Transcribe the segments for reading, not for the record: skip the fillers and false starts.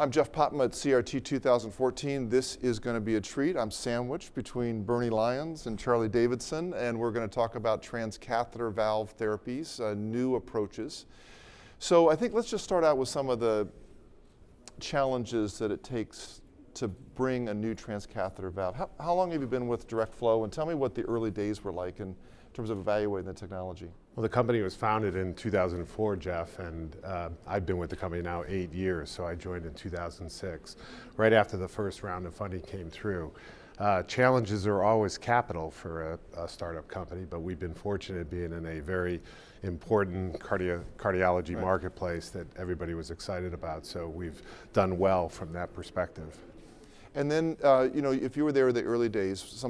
I'm Jeff Popma at CRT2014. This is going to be a treat. I'm sandwiched between Bernie Lyons and Charlie Davidson, and we're going to talk about transcatheter valve therapies, new approaches. So I think let's just start out with some of the challenges that it takes to bring a new transcatheter valve. How long have you been with direct flow, and tell me what the early days were like in terms of evaluating the technology? Well, the company was founded in 2004, Jeff, and I've been with the company now 8 years, so I joined in 2006, right after the first round of funding came through. Challenges are always capital for a startup company, but we've been fortunate being in a very important cardiology marketplace that everybody was excited about, so we've done well from that perspective. And then, you know, if you were there in the early days,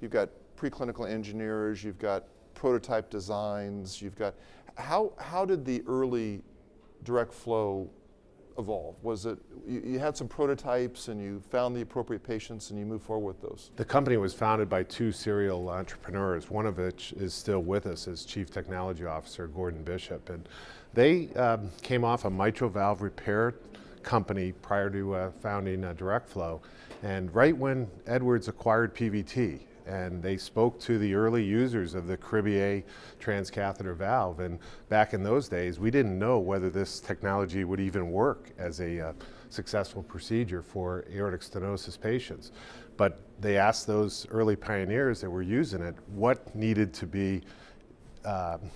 you've got preclinical engineers, you've got prototype designs, you've got, how did the early direct flow evolve? Was it, you had some prototypes and you found the appropriate patients and you moved forward with those? The company was founded by two serial entrepreneurs, one of which is still with us as Chief Technology Officer, Gordon Bishop. And they came off a mitral valve repair company prior to founding direct flow. And right when Edwards acquired PVT, and they spoke to the early users of the Cribier transcatheter valve. And back in those days, we didn't know whether this technology would even work as a successful procedure for aortic stenosis patients. But they asked those early pioneers that were using it what needed to be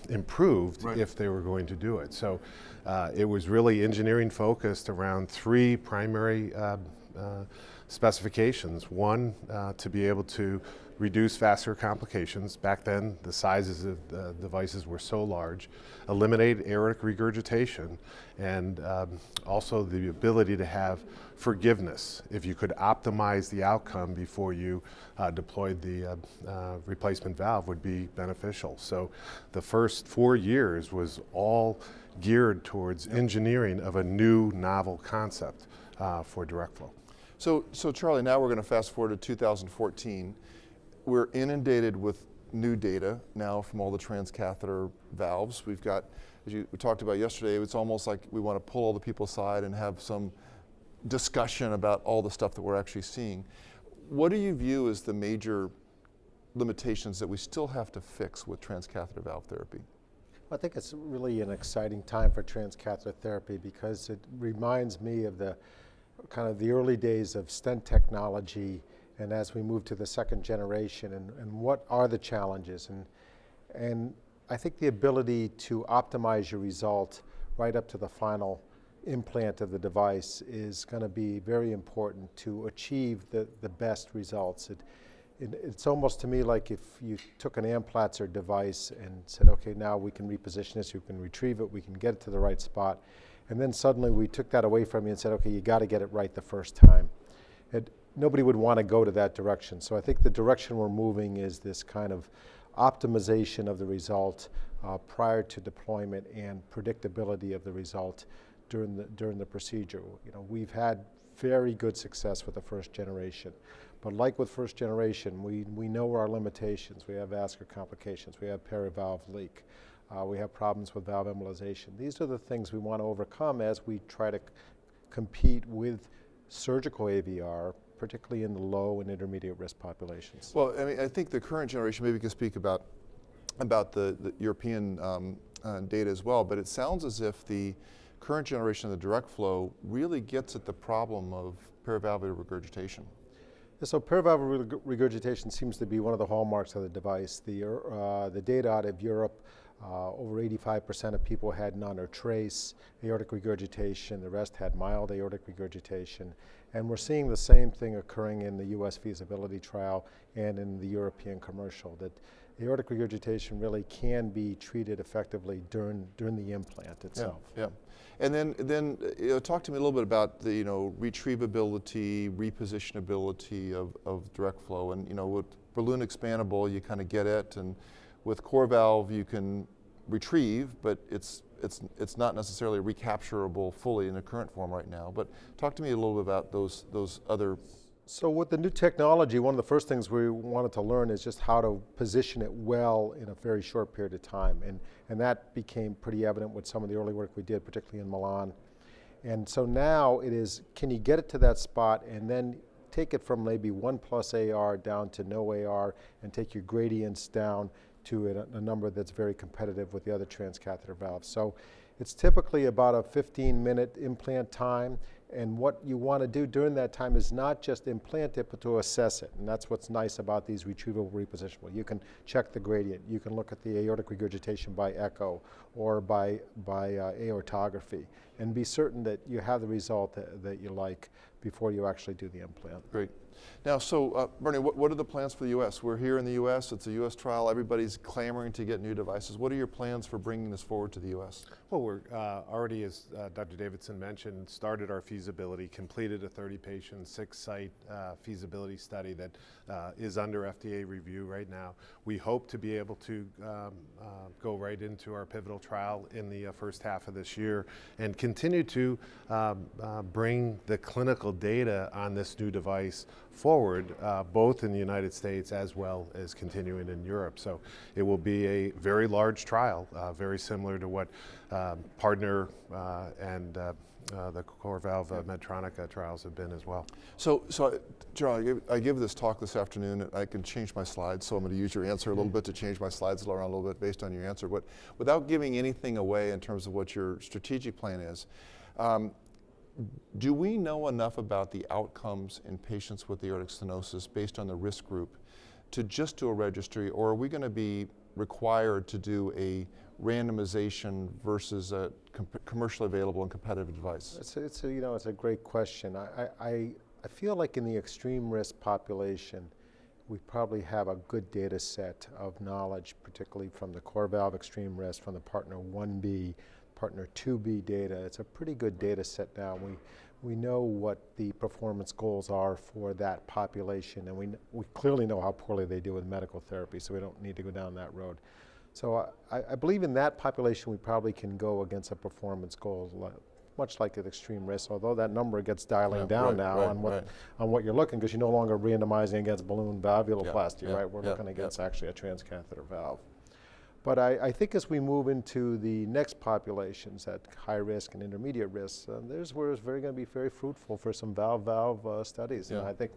improved if they were going to do it. So it was really engineering focused around three primary specifications. One, to be able to reduce vascular complications. Back then, the sizes of the devices were so large. Eliminate aortic regurgitation, and also the ability to have forgiveness. If you could optimize the outcome before you deployed the replacement valve would be beneficial. So the first 4 years was all geared towards engineering of a new novel concept for direct flow. So Charlie, now we're going to fast forward to 2014. We're inundated with new data now from all the transcatheter valves. We've got, as we talked about yesterday, it's almost like we want to pull all the people aside and have some discussion about all the stuff that we're actually seeing. What do you view as the major limitations that we still have to fix with transcatheter valve therapy? I think it's really an exciting time for transcatheter therapy because it reminds me of the kind of the early days of stent technology, and as we move to the second generation, and what are the challenges, and I think the ability to optimize your result right up to the final implant of the device is going to be very important to achieve the best results. It's almost to me like if you took an Amplatzer device and said, okay, now we can reposition this, you can retrieve it, we can get it to the right spot, and then suddenly we took that away from you and said, okay, you got to get it right the first time. Nobody would want to go to that direction. So I think the direction we're moving is this kind of optimization of the result prior to deployment and predictability of the result during the procedure. You know, we've had very good success with the first generation, but like with first generation, we know our limitations. We have vascular complications. We have perivalve leak. We have problems with valve embolization. These are the things we want to overcome as we try to compete with surgical AVR, particularly in the low and intermediate risk populations. Well, I mean, I think the current generation, maybe we can speak about the European data as well, but it sounds as if the current generation of the direct flow really gets at the problem of perivalvular regurgitation. So perivalvular regurgitation seems to be one of the hallmarks of the device. The data out of Europe, over 85% of people had none or trace aortic regurgitation. The rest had mild aortic regurgitation. And we're seeing the same thing occurring in the US feasibility trial and in the European commercial, that aortic regurgitation really can be treated effectively during the implant itself. Yeah. And then you know, talk to me a little bit about the retrievability, repositionability of direct flow. And with balloon expandable, you kind of get it, and with core valve, you can retrieve, but it's not necessarily recapturable fully in the current form right now. But talk to me a little bit about those other. So with the new technology, one of the first things we wanted to learn is just how to position it well in a very short period of time. And that became pretty evident with some of the early work we did, particularly in Milan. And so now it is, can you get it to that spot and then take it from maybe 1+ AR down to no AR and take your gradients down to a number that's very competitive with the other transcatheter valves. So it's typically about a 15-minute implant time, and what you want to do during that time is not just implant it, but to assess it. And that's what's nice about these retrievable repositionable. You can check the gradient. You can look at the aortic regurgitation by echo or by aortography and be certain that you have the result that you like before you actually do the implant. Great. Now, so Bernie, what are the plans for the U.S.? We're here in the U.S. It's a U.S. trial. Everybody's clamoring to get new devices. What are your plans for bringing this forward to the U.S.? Well, we're already, as Dr. Davidson mentioned, started our feasibility, completed a 30-patient, 6-site feasibility study that is under FDA review right now. We hope to be able to go right into our pivotal trial in the first half of this year and continue to bring the clinical data on this new device forward, both in the United States as well as continuing in Europe. So it will be a very large trial, very similar to what Partner and the core valve Medtronic trials have been as well. So Charlie, I give this talk this afternoon. I can change my slides, so I'm going to use your answer a little bit to change my slides around a little bit based on your answer. But without giving anything away in terms of what your strategic plan is, do we know enough about the outcomes in patients with aortic stenosis based on the risk group to just do a registry, or are we going to be required to do a randomization versus a commercially available and competitive device? It's a great question. I feel like in the extreme risk population, we probably have a good data set of knowledge, particularly from the core valve extreme risk, from the Partner 1B, Partner 2B data. It's a pretty good data set now. We know what the performance goals are for that population, and we clearly know how poorly they do with medical therapy, so we don't need to go down that road. So I believe in that population we probably can go against a performance goal, much like at extreme risk, although that number gets dialing down on what you're looking, because you're no longer randomizing against balloon valvuloplasty, right? We're looking against actually a transcatheter valve. But I think as we move into the next populations at high risk and intermediate risk, there's where it's going to be very fruitful for some valve studies. And I think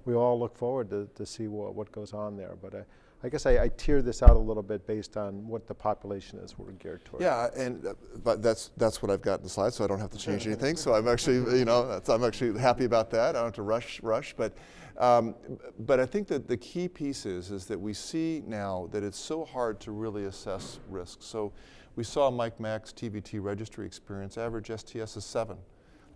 we all look forward to see what goes on there. But I guess I tier this out a little bit based on what the population is we're geared towards. Yeah, and but that's what I've got in the slide, so I don't have to change anything. So I'm actually, I'm actually happy about that. I don't have to rush. But I think that the key piece is that we see now that it's so hard to really assess risk. So we saw Mike Mack's TVT registry experience. Average STS is 7.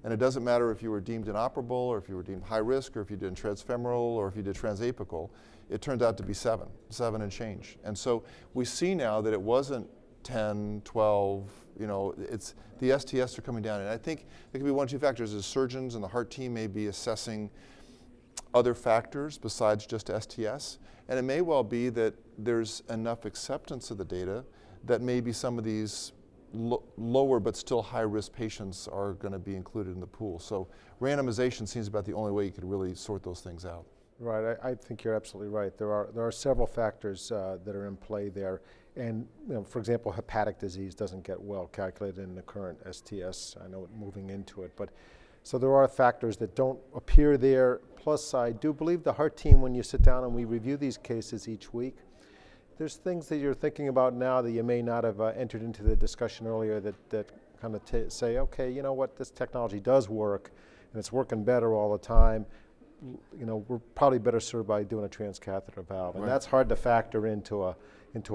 And it doesn't matter if you were deemed inoperable or if you were deemed high risk or if you did transfemoral or if you did transapical. It turned out to be 7 and change. And so we see now that it wasn't 10, 12, it's the STS are coming down. And I think there could be one or two factors. As surgeons and the heart team may be assessing other factors besides just STS. And it may well be that there's enough acceptance of the data that maybe some of these lower but still high-risk patients are going to be included in the pool. So randomization seems about the only way you could really sort those things out. Right, I think you're absolutely right. There are several factors that are in play there. And for example, hepatic disease doesn't get well calculated in the current STS. I know moving into it, but so there are factors that don't appear there. Plus, I do believe the heart team, when you sit down and we review these cases each week, there's things that you're thinking about now that you may not have entered into the discussion earlier that kind of say, okay, you know what, this technology does work, and it's working better all the time. We're probably better served by doing a transcatheter valve, and that's hard to factor into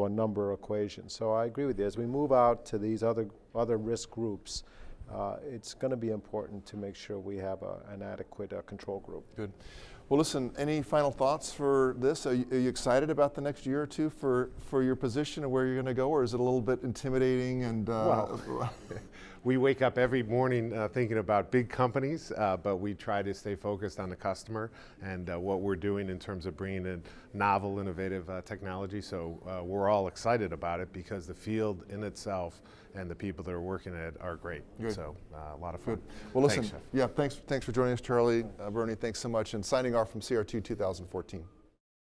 a number equation. So I agree with you. As we move out to these other risk groups, it's going to be important to make sure we have an adequate control group. Good. Well, listen, any final thoughts for this? Are you excited about the next year or two for your position and where you're going to go, or is it a little bit intimidating? And well, we wake up every morning thinking about big companies, but we try to stay focused on the customer and what we're doing in terms of bringing in novel, innovative technology. So we're all excited about it because the field in itself and the people that are working at it are great. Good. So a lot of fun. Good. Well, listen, thanks for joining us, Charlie. Bernie, thanks so much. And signing off from CRT 2014.